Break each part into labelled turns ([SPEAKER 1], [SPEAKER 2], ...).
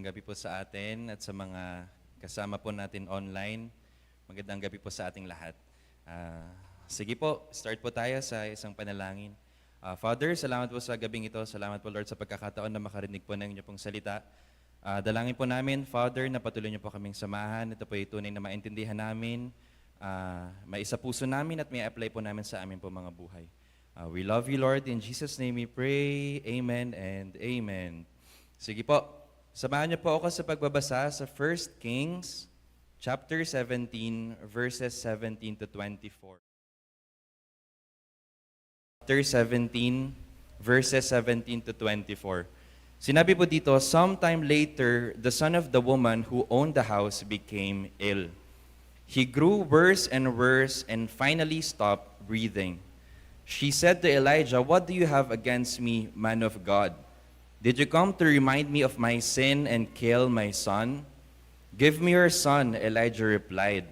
[SPEAKER 1] Gabi po sa atin at sa mga kasama po natin online. Magandang gabi po sa ating lahat. Sige po, start po tayo sa isang panalangin. Father, salamat po sa gabing ito. Salamat po Lord sa pagkakataon na makarinig po ng inyong pong salita. Dalangin po namin, Father, na patuloy niyo po kaming samahan. Ito po ay tunay na maintindihan namin, may isa puso namin at may apply po namin sa amin po mga buhay. We love you, Lord. In Jesus' name we pray. Amen and amen. Sige po. Samahan niyo po ako sa pagbabasa sa 1 Kings chapter 17 verses 17 to 24. Chapter 17 verses 17 to 24. Sinabi po dito, sometime later, the son of the woman who owned the house became ill. He grew worse and worse and finally stopped breathing. She said to Elijah, "What do you have against me, man of God? Did you come to remind me of my sin and kill my son?" "Give me your son," Elijah replied.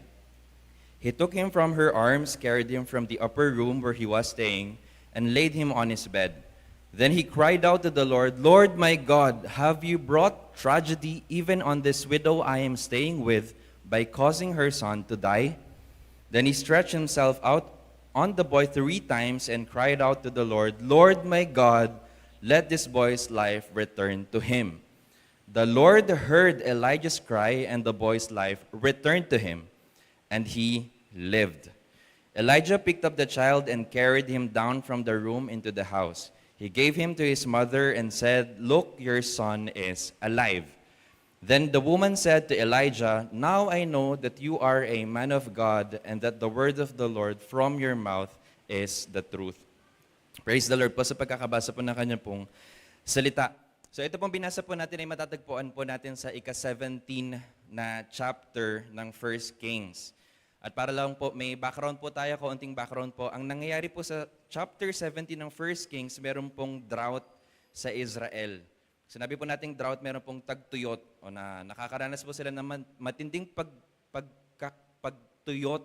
[SPEAKER 1] He took him from her arms, carried him from the upper room where he was staying, and laid him on his bed. Then he cried out to the Lord, "Lord my God, have you brought tragedy even on this widow I am staying with by causing her son to die?" Then he stretched himself out on the boy 3 times and cried out to the Lord, "Lord my God, let this boy's life return to him." The Lord heard Elijah's cry, and the boy's life returned to him, and he lived. Elijah picked up the child and carried him down from the room into the house. He gave him to his mother and said, "Look, your son is alive." Then the woman said to Elijah, "Now I know that you are a man of God, and that the word of the Lord from your mouth is the truth." Praise the Lord po sa pagkakabasa po ng kanya pong salita. So ito pong binasa po natin ay matatagpuan po natin sa ika-17 na chapter ng 1 Kings. At para lang po, may background po tayo, kaunting background po. Ang nangyayari po sa chapter 17 ng 1 Kings, meron pong drought sa Israel. Sinabi po nating drought, meron pong tagtuyot o na nakakaranas po sila ng matinding pagtuyot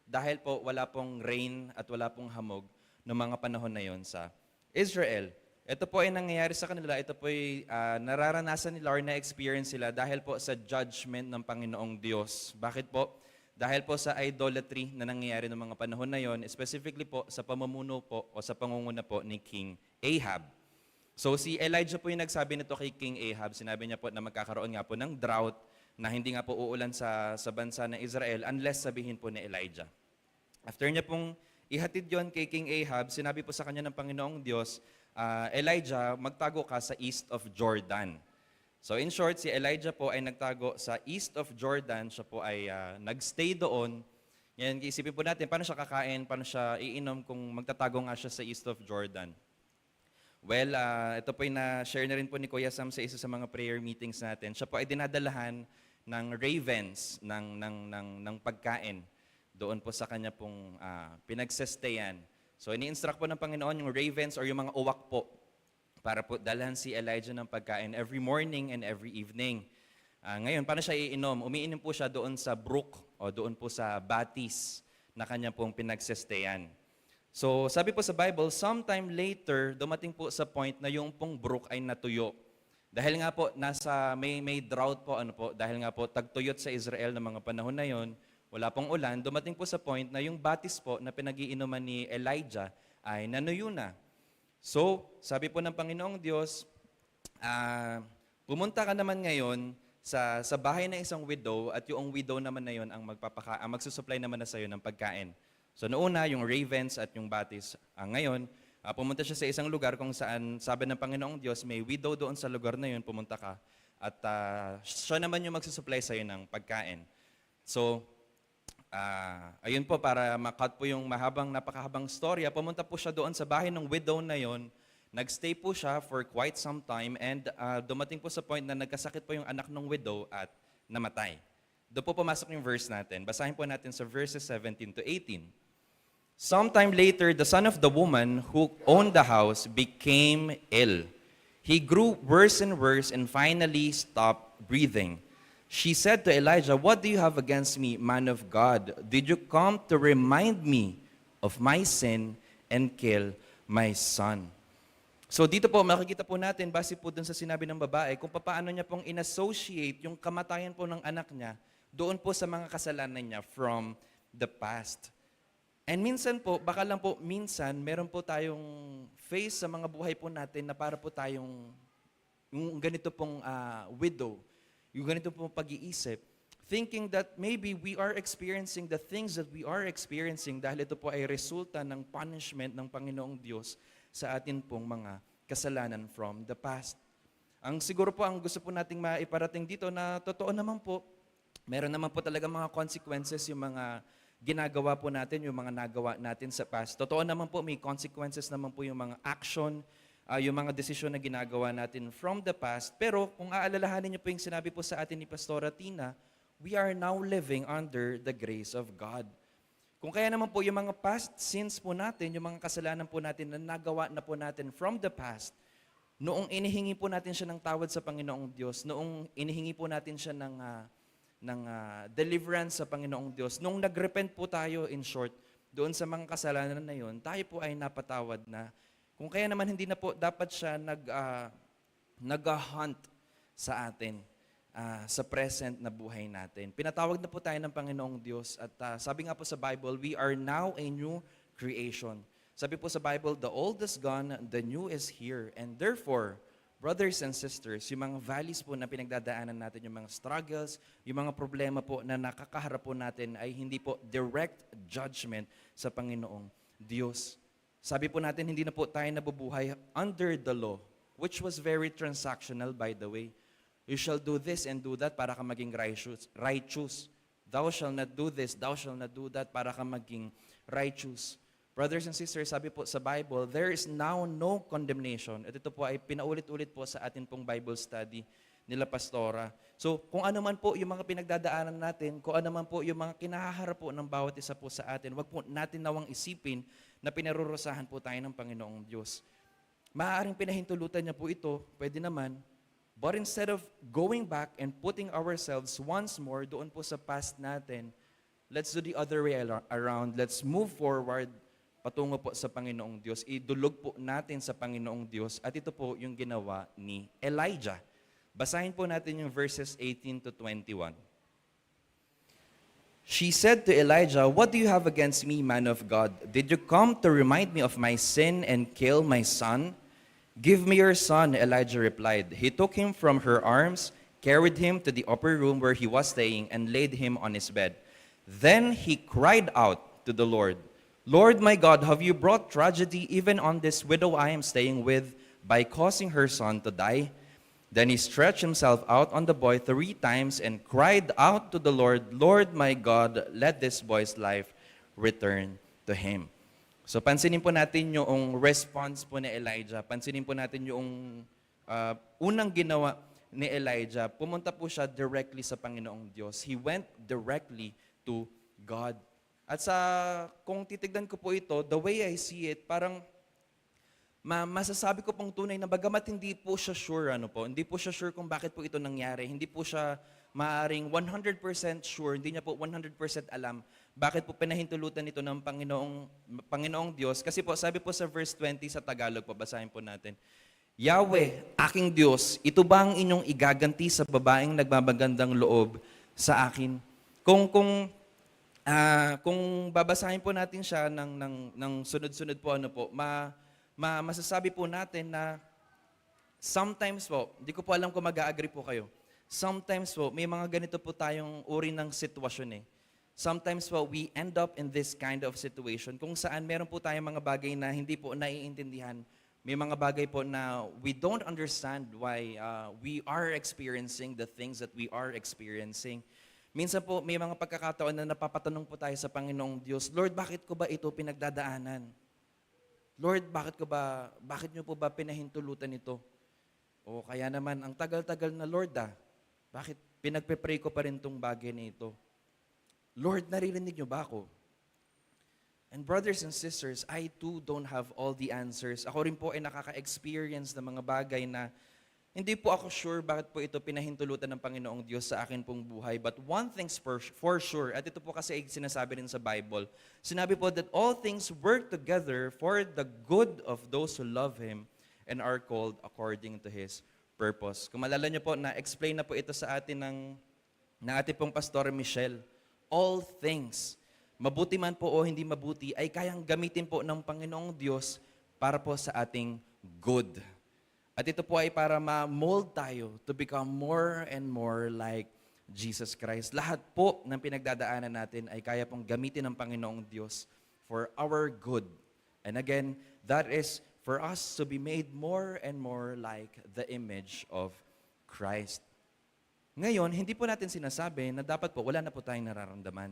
[SPEAKER 1] dahil po wala pong rain at wala pong hamog noong mga panahon na yon sa Israel. Ito po ay nangyayari sa kanila, ito po ay nararanasan nila or na-experience sila dahil po sa judgment ng Panginoong Diyos. Bakit po? Dahil po sa idolatry na nangyayari noong mga panahon na yon, specifically po sa pamumuno po o sa pangunguna po ni King Ahab. So si Elijah po yung nagsabi nito kay King Ahab, sinabi niya po na magkakaroon nga po ng drought na hindi nga po uulan sa bansa ng Israel unless sabihin po ni Elijah. After niya pong ihatid yon kay King Ahab, sinabi po sa kanya ng Panginoong Diyos, Elijah, magtago ka sa east of Jordan. So in short, si Elijah po ay nagtago sa east of Jordan. Siya po ay nagstay doon. Yan, isipin po natin, paano siya kakain, paano siya iinom kung magtatago nga siya sa east of Jordan. Well, ito po ay na-share na rin po ni Kuya Sam sa isa sa mga prayer meetings natin. Siya po ay dinadalahan ng ravens ng pagkain doon po sa kanya pong pinagsestayan. So ini-instruct po ng Panginoon yung ravens or yung mga uwak po para po dalhan si Elijah ng pagkain every morning and every evening. Ngayon, paano siya iinom? Umiinom po siya doon sa brook o doon po sa batis na kanya pong pinagsestayan. So sabi po sa Bible, sometime later, dumating po sa point na yung pong brook ay natuyo. Dahil nga po, may drought po, dahil nga po tagtuyot sa Israel ng mga panahon na yon, wala pong ulan, dumating po sa point na yung batis po na pinag-iinuman ni Elijah ay nanuyo na. So, sabi po ng Panginoong Diyos, pumunta ka naman ngayon sa bahay ng isang widow at yung widow naman na yon ang magsusupply naman na sa iyo ng pagkain. So noona, yung ravens at yung batis. Ngayon, pumunta siya sa isang lugar kung saan sabi ng Panginoong Diyos, may widow doon sa lugar na yun, pumunta ka. At siya naman yung magsusupply sa iyo ng pagkain. So, ayun po, para makat po yung napakahabang storya, pumunta po siya doon sa bahay ng widow na yon. Nagstay po siya for quite some time and dumating po sa point na nagkasakit po yung anak ng widow at namatay. Doon po pumasok yung verse natin. Basahin po natin sa verses 17 to 18. Sometime later, the son of the woman who owned the house became ill. He grew worse and worse and finally stopped breathing. She said to Elijah, "What do you have against me, man of God? Did you come to remind me of my sin and kill my son?" So dito po, makikita po natin, base po dun sa sinabi ng babae, kung paano niya pong inassociate yung kamatayan po ng anak niya doon po sa mga kasalanan niya from the past. And minsan po, baka lang po minsan, meron po tayong face sa mga buhay po natin na para po tayong yung ganito pong widow, yung ganito pong pag-iisip, thinking that maybe we are experiencing the things that we are experiencing dahil ito po ay resulta ng punishment ng Panginoong Diyos sa atin pong mga kasalanan from the past. Ang siguro po ang gusto po nating maiparating dito na totoo naman po, meron naman po talaga mga consequences yung mga ginagawa po natin, yung mga nagawa natin sa past. Totoo naman po, may consequences naman po yung mga action, yung mga desisyon na ginagawa natin from the past. Pero kung aalalahanin niyo po yung sinabi po sa atin ni Pastora Tina, we are now living under the grace of God. Kung kaya naman po yung mga past sins po natin, yung mga kasalanan po natin na nagawa na po natin from the past, noong inihingi po natin siya ng tawad sa Panginoong Diyos, noong inihingi po natin siya ng deliverance sa Panginoong Diyos, noong nagrepent po tayo in short, doon sa mga kasalanan na yun, tayo po ay napatawad na. Kung kaya naman hindi na po dapat siya nag-hunt sa atin. Sa present na buhay natin. Pinatawag na po tayo ng Panginoong Diyos at sabi nga po sa Bible, we are now a new creation. Sabi po sa Bible, the old is gone, the new is here. And therefore, brothers and sisters, yung mga valleys po na pinagdadaanan natin, yung mga struggles, yung mga problema po na nakakaharap po natin ay hindi po direct judgment sa Panginoong Diyos. Sabi po natin, hindi na po tayo nabubuhay under the law, which was very transactional by the way. You shall do this and do that para ka maging righteous. Thou shall not do this, thou shall not do that para ka maging righteous. Brothers and sisters, sabi po sa Bible, there is now no condemnation. At ito po ay pinaulit-ulit po sa atin pong Bible study nila Pastora. So kung ano man po yung mga pinagdadaanan natin, kung ano man po yung mga kinahaharap po ng bawat isa po sa atin, wag po natin nawang isipin na pinarurusahan po tayo ng Panginoong Diyos. Maaaring pinahintulutan niya po ito, pwede naman. But instead of going back and putting ourselves once more doon po sa past natin, let's do the other way around. Let's move forward patungo po sa Panginoong Diyos. Idulog po natin sa Panginoong Diyos. At ito po yung ginawa ni Elijah. Basahin po natin yung verses 18 to 21. She said to Elijah, "What do you have against me, man of God? Did you come to remind me of my sin and kill my son?" "Give me your son," Elijah replied. He took him from her arms, carried him to the upper room where he was staying, and laid him on his bed. Then he cried out to the Lord, "Lord my God, have you brought tragedy even on this widow I am staying with by causing her son to die?" Then he stretched himself out on the boy 3 times and cried out to the Lord, "Lord my God, let this boy's life return to him." So pansinin po natin yung response po ni Elijah. Pansinin po natin yung unang ginawa ni Elijah. Pumunta po siya directly sa Panginoong Diyos. He went directly to God. At kung titignan ko po ito, the way I see it, parang masasabi ko pong tunay na bagamat hindi po siya sure, hindi po siya sure kung bakit po ito nangyari. Hindi po siya maaring 100% sure, hindi niya po 100% alam bakit po pinahintulutan ito ng Panginoong Diyos. Kasi po, sabi po sa verse 20 sa Tagalog, basahin po natin, "Yahweh, aking Diyos, ito ba ang inyong igaganti sa babaeng nagmamagandang loob sa akin?" Kung babasahin po natin siya ng sunod-sunod po, masasabi po natin na sometimes po, hindi ko po alam kung mag-a-agree po kayo, sometimes po, may mga ganito po tayong uri ng sitwasyon Sometimes po, we end up in this kind of situation kung saan meron po tayong mga bagay na hindi po naiintindihan. May mga bagay po na we don't understand why we are experiencing the things that we are experiencing. Minsan po, may mga pagkakataon na napapatanong po tayo sa Panginoong Diyos, "Lord, bakit ko ba ito pinagdadaanan? Lord, bakit niyo po ba pinahintulutan ito? O kaya naman, ang tagal-tagal na, Lord, bakit pinagpe-pray ko pa rin itong bagay na ito? Lord, naririnig niyo ba ako?" And brothers and sisters, I too don't have all the answers. Ako rin po ay nakaka-experience ng mga bagay na hindi po ako sure bakit po ito pinahintulutan ng Panginoong Diyos sa akin pong buhay. But one thing's for sure, at ito po kasi ay sinasabi rin sa Bible, sinabi po that all things work together for the good of those who love Him and are called according to His purpose. Kung malala niyo po, na-explain na po ito sa atin ng ating pong Pastor Michelle. All things, mabuti man po o hindi mabuti, ay kayang gamitin po ng Panginoong Diyos para po sa ating good. At ito po ay para ma-mold tayo to become more and more like Jesus Christ. Lahat po ng pinagdadaanan natin ay kaya pong gamitin ng Panginoong Diyos for our good. And again, that is for us to be made more and more like the image of Christ. Ngayon, hindi po natin sinasabi na dapat po wala na po tayong nararamdaman.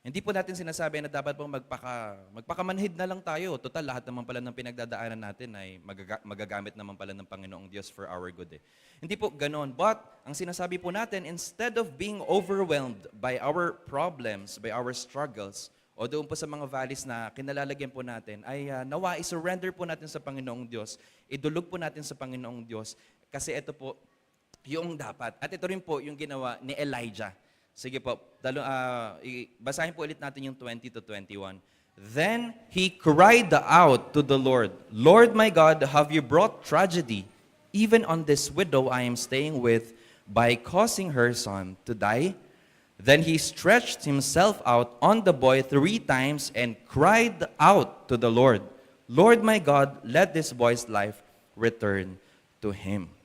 [SPEAKER 1] Hindi po natin sinasabi na dapat po magpakamanhid na lang tayo. Total, lahat naman pala ng pinagdadaanan natin ay magagamit naman pala ng Panginoong Diyos for our good. Hindi po ganon. But, ang sinasabi po natin, instead of being overwhelmed by our problems, by our struggles, o doon po sa mga valleys na kinalalagyan po natin, ay nawa, isurrender po natin sa Panginoong Diyos. Idulog po natin sa Panginoong Diyos. Kasi ito po, yung dapat. At ito rin po yung ginawa ni Elijah. Sige po, basahin po ulit natin yung 20 to 21. Then he cried out to the Lord, Lord my God, have you brought tragedy even on this widow I am staying with by causing her son to die? Then he stretched himself out on the boy 3 times and cried out to the Lord, Lord my God, let this boy's life return to him.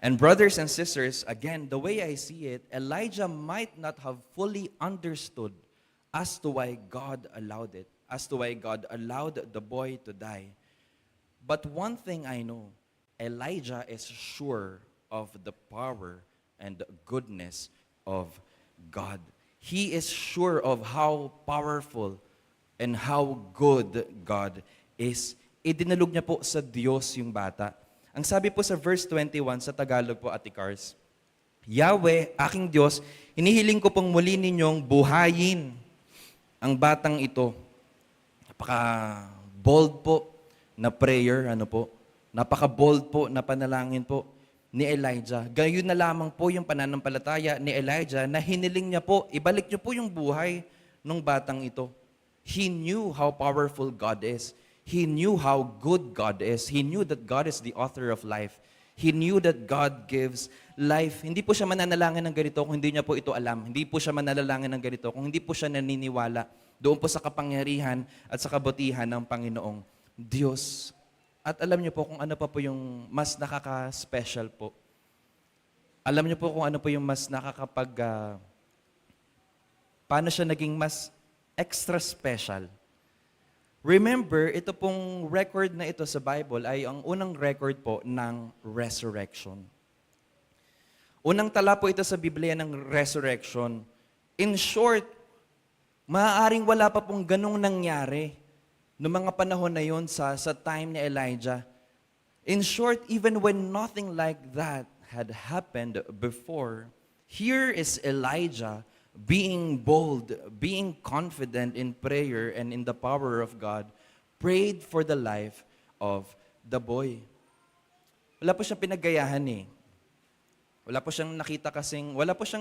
[SPEAKER 1] And brothers and sisters, again, the way I see it, Elijah might not have fully understood as to why God allowed it, as to why God allowed the boy to die. But one thing I know, Elijah is sure of the power and the goodness of God. He is sure of how powerful and how good God is. Idinalog niya po sa Diyos yung bata. Ang sabi po sa verse 21 sa Tagalog po, Ate Cars, Yahweh, aking Diyos, hinihiling ko pong muli ninyong buhayin ang batang ito. Napaka-bold po na prayer, napaka-bold po na panalangin po ni Elijah. Gayon na lamang po yung pananampalataya ni Elijah na hiniling niya po, ibalik niyo po yung buhay ng batang ito. He knew how powerful God is. He knew how good God is. He knew that God is the author of life. He knew that God gives life. Hindi po siya mananalangin ng ganito kung hindi niya po ito alam. Hindi po siya mananalangin ng ganito kung hindi po siya naniniwala doon po sa kapangyarihan at sa kabutihan ng Panginoong Diyos. At alam niyo po kung ano pa po yung mas nakaka-special po. Alam niyo po kung ano po yung mas paano siya naging mas extra special. Remember, ito pong record na ito sa Bible ay ang unang record po ng resurrection. Unang tala po ito sa Biblia ng resurrection. In short, maaaring wala pa pong ganong nangyari noong mga panahon na yun sa time ni Elijah. In short, even when nothing like that had happened before, here is Elijah being bold, being confident in prayer and in the power of God, prayed for the life of the boy. Wala po siyang pinaggayahan eh. Wala po siyang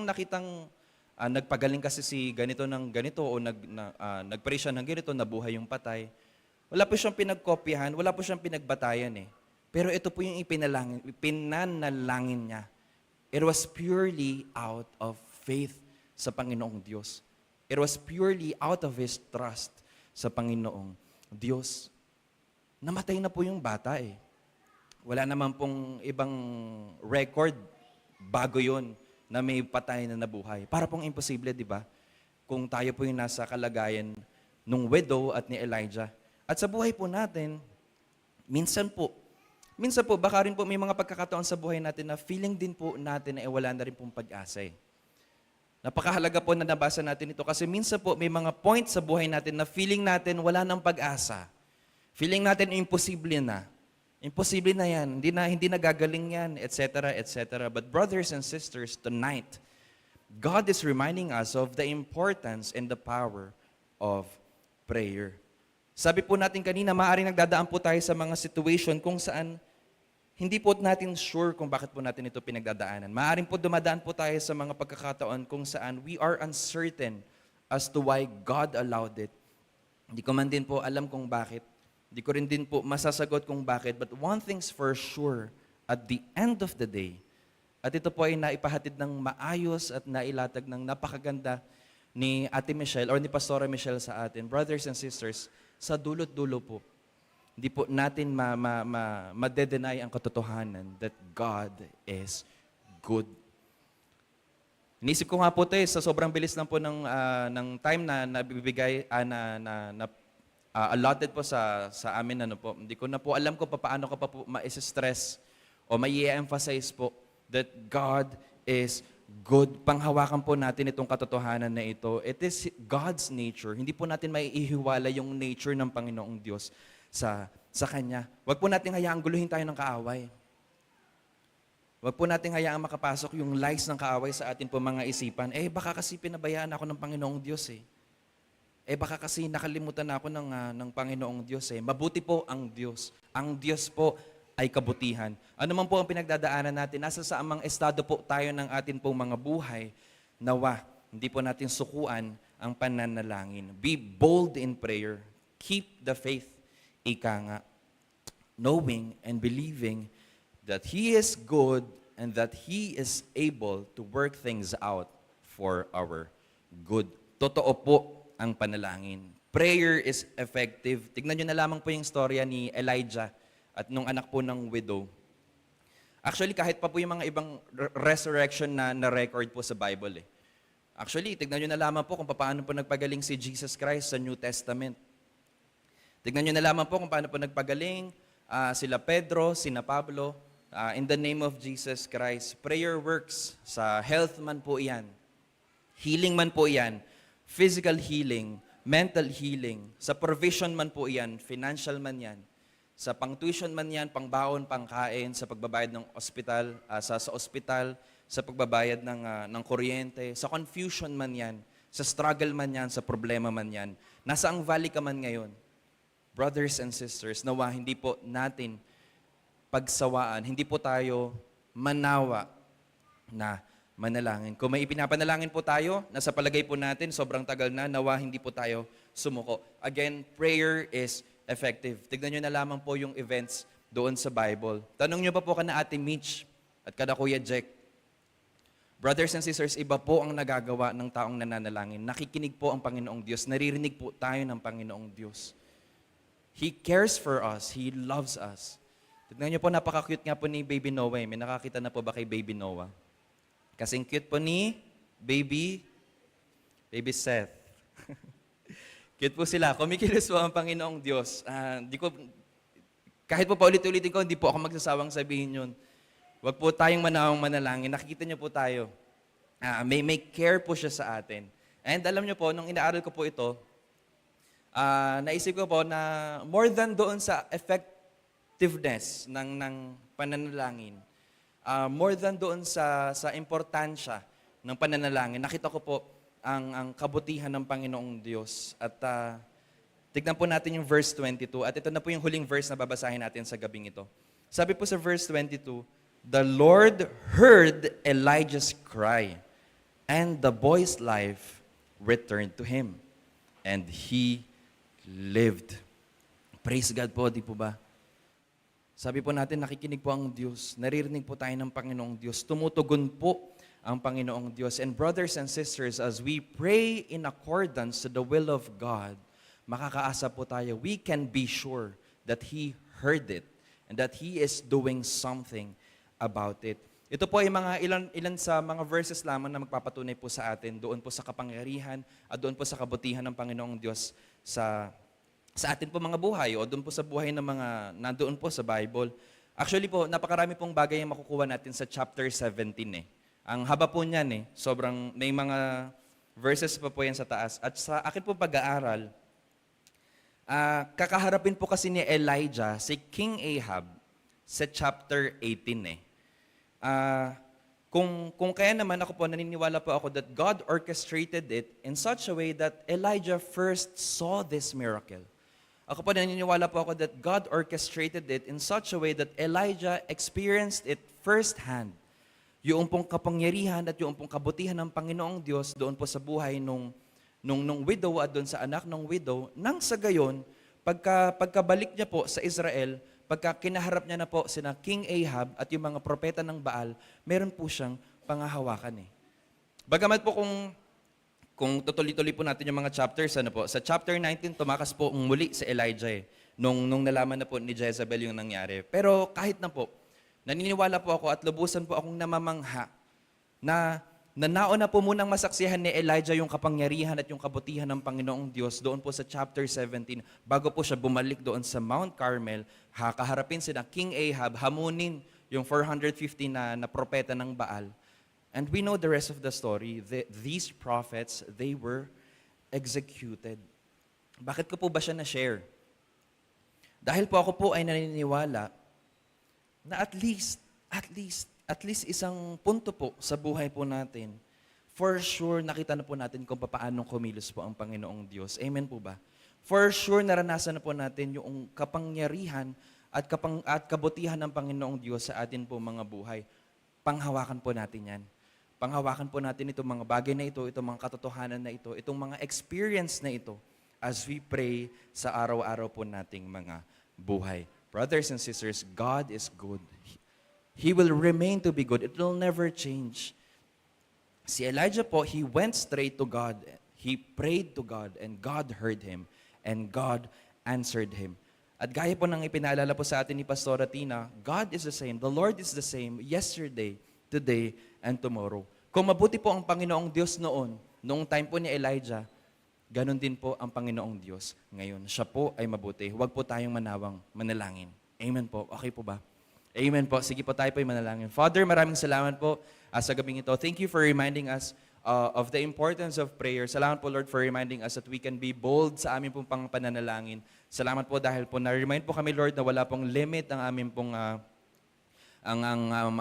[SPEAKER 1] nakitang nagpagaling kasi si ganito ng ganito o nagpray siya ng ganito, nabuhay yung patay. Wala po siyang pinagkopyahan, wala po siyang pinagbatayan eh. Pero ito po yung pinanalangin niya. It was purely out of faith sa Panginoong Diyos. It was purely out of his trust sa Panginoong Diyos. Namatay na po yung bata eh. Wala naman pong ibang record bago yon na may patay na nabuhay. Para pong imposible, di ba? Kung tayo po yung nasa kalagayan nung widow at ni Elijah. At sa buhay po natin, minsan po, baka rin po may mga pagkakataon sa buhay natin na feeling din po natin na wala na rin pong pag-asa eh. Napakahalaga po na nabasa natin ito kasi minsan po may mga points sa buhay natin na feeling natin wala nang pag-asa. Feeling natin imposible na. Imposible na yan. Hindi na gagaling yan, etc., etc. But brothers and sisters, tonight, God is reminding us of the importance and the power of prayer. Sabi po natin kanina, maaaring nagdadaan po tayo sa mga situation kung saan hindi po natin sure kung bakit po natin ito pinagdadaanan. Maaaring po dumadaan po tayo sa mga pagkakataon kung saan we are uncertain as to why God allowed it. Hindi ko man din po alam kung bakit. Hindi ko rin din po masasagot kung bakit. But one thing's for sure, at the end of the day, at ito po ay naipahatid ng maayos at nailatag ng napakaganda ni Ate Michelle or ni Pastora Michelle sa atin. Brothers and sisters, sa dulot-dulo po, hindi po natin ma-deny ang katotohanan that God is good. Inisip ko nga po ito sa sobrang bilis lang po ng time na nabibigay, allotted po sa amin. Hindi ko na po alam kung paano ko pa po ma-stress o ma-emphasize po that God is good. Panghawakan po natin itong katotohanan na ito. It is God's nature. Hindi po natin maiihiwala yung nature ng Panginoong Diyos sa Kanya. Huwag po natin hayaang guluhin tayo ng kaaway. Huwag po natin hayaang makapasok yung lies ng kaaway sa atin po mga isipan. Baka kasi pinabayaan ako ng Panginoong Diyos baka kasi nakalimutan ako ng Panginoong Diyos Mabuti po ang Diyos. Ang Diyos po ay kabutihan. Ano man po ang pinagdadaanan natin, nasa sa amang estado po tayo ng atin pong mga buhay, nawa, hindi po natin sukuan ang pananalangin. Be bold in prayer. Keep the faith. Ika nga, knowing and believing that He is good and that He is able to work things out for our good. Totoo po ang panalangin. Prayer is effective. Tignan nyo na lamang po yung storya ni Elijah at nung anak po ng widow. Actually, kahit pa po yung mga ibang resurrection na record po sa Bible Actually, tignan nyo na lamang po kung paano po nagpagaling si Jesus Christ sa New Testament. Tignan nyo na lamang po kung paano po nagpagaling sila Pedro, sina Pablo, in the name of Jesus Christ. Prayer works. Sa health man po iyan. Healing man po iyan. Physical healing. Mental healing. Sa provision man po iyan. Financial man yan. Sa pang-tuition man yan, pang-baon, pang-kain, sa pagbabayad ng ospital, sa ospital, sa pagbabayad ng kuryente, sa confusion man yan, sa struggle man yan, sa problema man yan. Nasa ang valley ka man ngayon. Brothers and sisters, nawa hindi po natin pagsawaan, hindi po tayo manawa na manalangin. Kung may ipinapanalangin po tayo, nasa palagay po natin, sobrang tagal na, nawa hindi po tayo sumuko. Again, prayer is effective. Tignan nyo na lamang po yung events doon sa Bible. Tanong nyo pa po kana Ate Mitch at kada Kuya Jack. Brothers and sisters, iba po ang nagagawa ng taong nananalangin. Nakikinig po ang Panginoong Diyos. Naririnig po tayo ng Panginoong Diyos. He cares for us. He loves us. Tignan nyo po, napaka-cute nga po ni Baby Noah. May nakakita na po ba kay Baby Noah? Kasing cute po ni Baby Seth. Cute po sila. Kumikilos po ang Panginoong Diyos. Kahit po paulit-ulitin ko, hindi po ako magsasawang sabihin yun. Huwag po tayong manawang manalangin. Nakikita niyo po tayo. May care po siya sa atin. And alam niyo po, nung inaaral ko po ito, naisip ko po na more than doon sa effectiveness ng pananalangin, more than doon sa importansya ng pananalangin, nakita ko po ang kabutihan ng Panginoong Diyos. At tignan po natin yung verse 22. At ito na po yung huling verse na babasahin natin sa gabing ito. Sabi po sa verse 22, "The Lord heard Elijah's cry, and the boy's life returned to him, and he lived." Praise God po, di po ba? Sabi po natin, nakikinig po ang Diyos. Naririnig po tayo ng Panginoong Diyos. Tumutugon po ang Panginoong Diyos. And brothers and sisters, as we pray in accordance to the will of God, makakaasa po tayo. We can be sure that He heard it and that He is doing something about it. Ito po ay mga ilan sa mga verses lamang na magpapatunay po sa atin doon po sa kapangyarihan at doon po sa kabutihan ng Panginoong Diyos sa atin po mga buhay o doon po sa buhay ng mga nandoon po sa Bible. Actually po, napakarami pong bagay yung makukuha natin sa chapter 17 Ang haba po niyan sobrang may mga verses pa po yan sa taas. At sa akin po pag-aaral, kakaharapin po kasi ni Elijah si King Ahab sa chapter 18 Kung kaya naman ako po, naniniwala po ako that God orchestrated it in such a way that Elijah first saw this miracle. Ako po naniniwala po ako that God orchestrated it in such a way that Elijah experienced it firsthand. Yung pong kapangyarihan at yung pong kabutihan ng Panginoong Diyos doon po sa buhay nung widow at doon sa anak ng widow, nang sa gayon, Pagkabalik niya po sa Israel, pagka kinaharap niya na po sina King Ahab at yung mga propeta ng Baal, meron po siyang pangahawakan eh. Bagamat po kung tutuloy-tuloy po natin yung mga chapters, ano po, sa chapter 19, tumakas po muli si Elijah eh, nung nalaman na po ni Jezebel yung nangyari. Pero kahit na po, naniniwala po ako at lubusan po akong namamangha na nauna po munang masaksihan ni Elijah yung kapangyarihan at yung kabutihan ng Panginoong Diyos doon po sa chapter 17 bago po siya bumalik doon sa Mount Carmel, kaharapin sina King Ahab, hamunin yung 450 na propeta ng Baal. And we know the rest of the story. These prophets, they were executed. Bakit ko po ba siya na-share? Dahil po ako po ay naniniwala na at least isang punto po sa buhay po natin, for sure nakita na po natin kung paano kumilos po ang Panginoong Diyos. Amen po ba? For sure naranasan na po natin yung kapangyarihan at kabutihan ng Panginoong Diyos sa atin po mga buhay. Panghawakan po natin yan. Panghawakan po natin itong mga bagay na ito, itong mga katotohanan na ito, itong mga experience na ito as we pray sa araw-araw po nating mga buhay. Brothers and sisters, God is good. He will remain to be good. It will never change. Si Elijah po, he went straight to God. He prayed to God and God heard him and God answered him. At gaya po ng ipinaalala po sa atin ni Pastora Tina, God is the same. The Lord is the same yesterday, today, and tomorrow. Kung mabuti po ang Panginoong Diyos noong time po ni Elijah, ganun din po ang Panginoong Diyos ngayon. Siya po ay mabuti. Huwag po tayong manalangin. Amen po. Okay po ba? Amen po. Sige po tayo po ay manalangin. Father, maraming salamat po sa gabing ito. Thank you for reminding us of the importance of prayer. Salamat po, Lord, for reminding us that we can be bold sa aming pong pananalangin. Salamat po dahil po na-remind po kami, Lord, na wala pong limit ang aming pong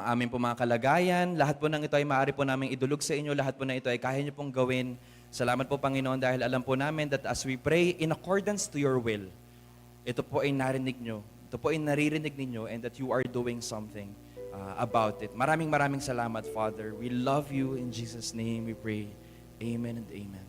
[SPEAKER 1] aming po mga kalagayan. Lahat po ng ito ay maaari po namin idulog sa inyo. Lahat po na ito ay kaya niyo pong gawin. Salamat po, Panginoon, dahil alam po namin that as we pray in accordance to your will, ito po ay narinig nyo. Ito po ay naririnig ninyo and that you are doing something about it. Maraming salamat, Father. We love you. In Jesus' name we pray. Amen and amen.